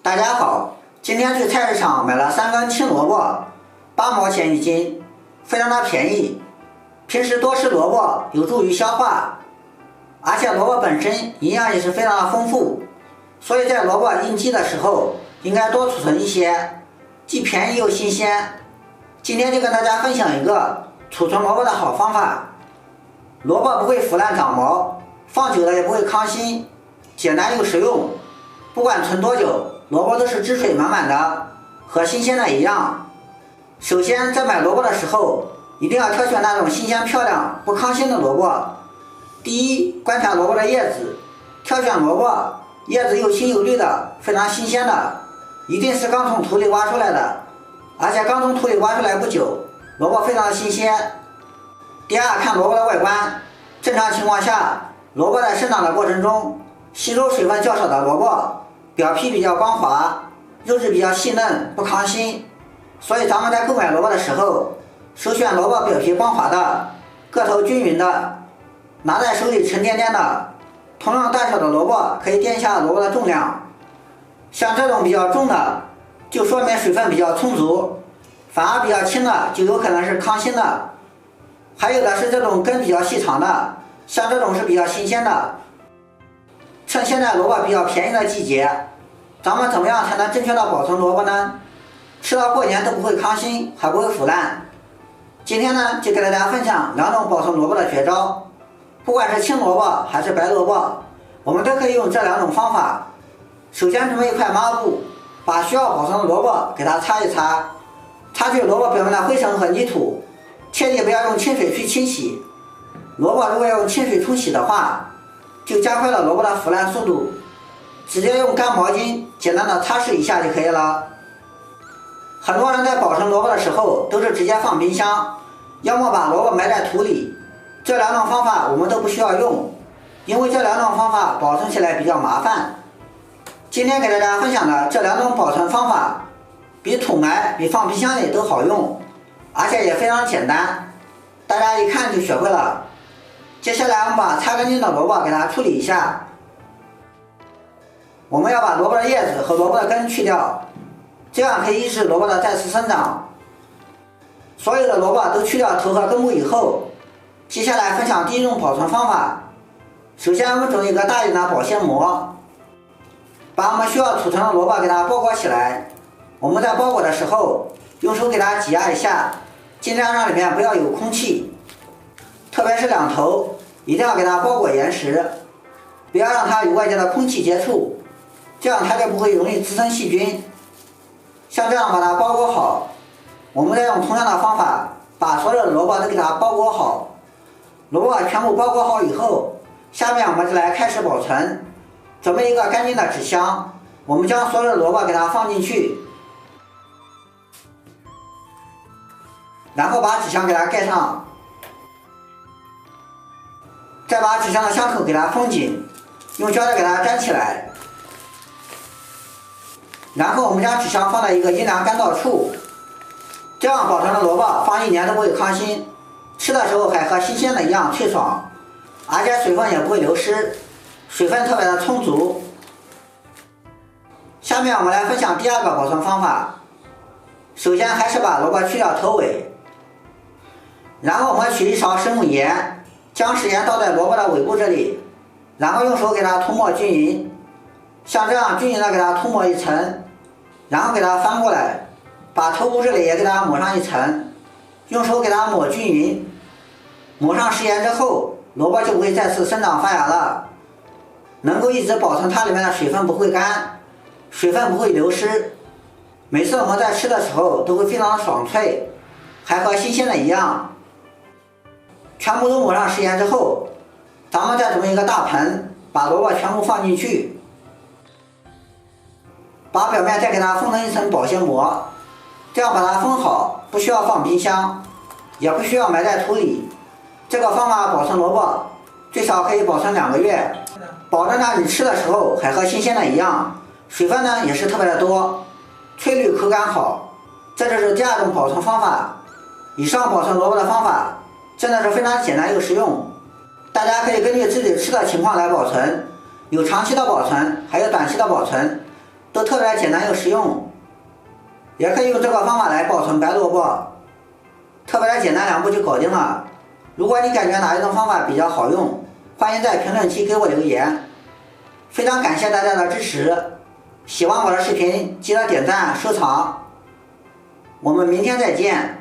大家好，今天去菜市场买了3根青萝卜，8毛钱一斤，非常的便宜。平时多吃萝卜有助于消化，而且萝卜本身营养也是非常的丰富，所以在萝卜应季的时候应该多储存一些，既便宜又新鲜。今天就跟大家分享一个储存萝卜的好方法。萝卜不会腐烂长毛，放久了也不会糠心，简单又实用。不管存多久，萝卜都是汁水满满的，和新鲜的一样。首先在买萝卜的时候，一定要挑选那种新鲜漂亮不糠心的萝卜。第一，观察萝卜的叶子，挑选萝卜叶子又青又绿的，非常新鲜的，一定是刚从土里挖出来的，而且刚从土里挖出来不久，萝卜非常的新鲜。第二，看萝卜的外观，正常情况下，萝卜在生长的过程中，吸收水分较少的萝卜，表皮比较光滑，肉质比较细嫩，不糠心。所以咱们在购买萝卜的时候，首选萝卜表皮光滑的，个头均匀的，拿在手里沉甸甸的。同样大小的萝卜可以垫一下萝卜的重量。像这种比较重的，就说明水分比较充足，反而比较轻的就有可能是糠心的。还有的是这种根比较细长的，像这种是比较新鲜的。趁现在萝卜比较便宜的季节，咱们怎么样才能正确的保存萝卜呢？吃到过年都不会糠心，还不会腐烂。今天呢，就给大家分享2种保存萝卜的绝招。不管是青萝卜还是白萝卜，我们都可以用这2种方法。首先准备一块抹布，把需要保存的萝卜给它擦一擦，擦去萝卜表面的灰尘和泥土，切记不要用清水去清洗。萝卜如果要用清水冲洗的话，就加快了萝卜的腐烂速度，直接用干毛巾简单的擦拭一下就可以了。很多人在保存萝卜的时候都是直接放冰箱，要么把萝卜埋在土里。这2种方法我们都不需要用，因为这2种方法保存起来比较麻烦。今天给大家分享的这2种保存方法，比土埋比放冰箱里都好用，而且也非常简单，大家一看就学会了。接下来我们把擦干净的萝卜给它处理一下。我们要把萝卜的叶子和萝卜的根去掉，这样可以抑制萝卜的再次生长。所有的萝卜都去掉头和根部以后，接下来分享第1种保存方法。首先我们准备一个大一点的保鲜膜，把我们需要储存的萝卜给它包裹起来。我们在包裹的时候，用手给它挤压一下，尽量让里面不要有空气，特别是两头一定要给它包裹严实，不要让它与外界的空气接触，这样它就不会容易滋生细菌。像这样把它包裹好，我们再用同样的方法把所有的萝卜都给它包裹好。萝卜全部包裹好以后，下面我们就来开始保存。准备一个干净的纸箱，我们将所有的萝卜给它放进去，然后把纸箱给它盖上，再把纸箱的箱口给它封紧，用胶带给它粘起来。然后我们将纸箱放在一个阴凉干燥处，这样保存的萝卜放1年都不会糠心，吃的时候还和新鲜的一样脆爽，而且水分也不会流失，水分特别的充足。下面我们来分享第2个保存方法。首先还是把萝卜去掉头尾，然后我们取1勺食母盐，将食盐倒在萝卜的尾部这里，然后用手给它涂抹均匀，像这样均匀的给它涂抹1层，然后给它翻过来，把头部这里也给它抹上1层，用手给它抹均匀。抹上食盐之后，萝卜就不会再次生长发芽了，能够一直保存它里面的水分不会干，水分不会流失。每次我们在吃的时候都会非常的爽脆，还和新鲜的一样。全部都抹上食盐之后，咱们再准备一个大盆，把萝卜全部放进去，把表面再给它封成1层保鲜膜，这样把它封好，不需要放冰箱，也不需要埋在土里。这个方法保存萝卜最少可以保存2个月，保证呢你吃的时候还和新鲜的一样，水分呢也是特别的多，翠绿口感好。这就是第2种保存方法。以上保存萝卜的方法真的是非常简单又实用，大家可以根据自己吃的情况来保存，有长期的保存，还有短期的保存，都特别简单又实用，也可以用这个方法来保存白萝卜，特别简单，2步就搞定了。如果你感觉哪一种方法比较好用，欢迎在评论区给我留言。非常感谢大家的支持，喜欢我的视频记得点赞收藏，我们明天再见。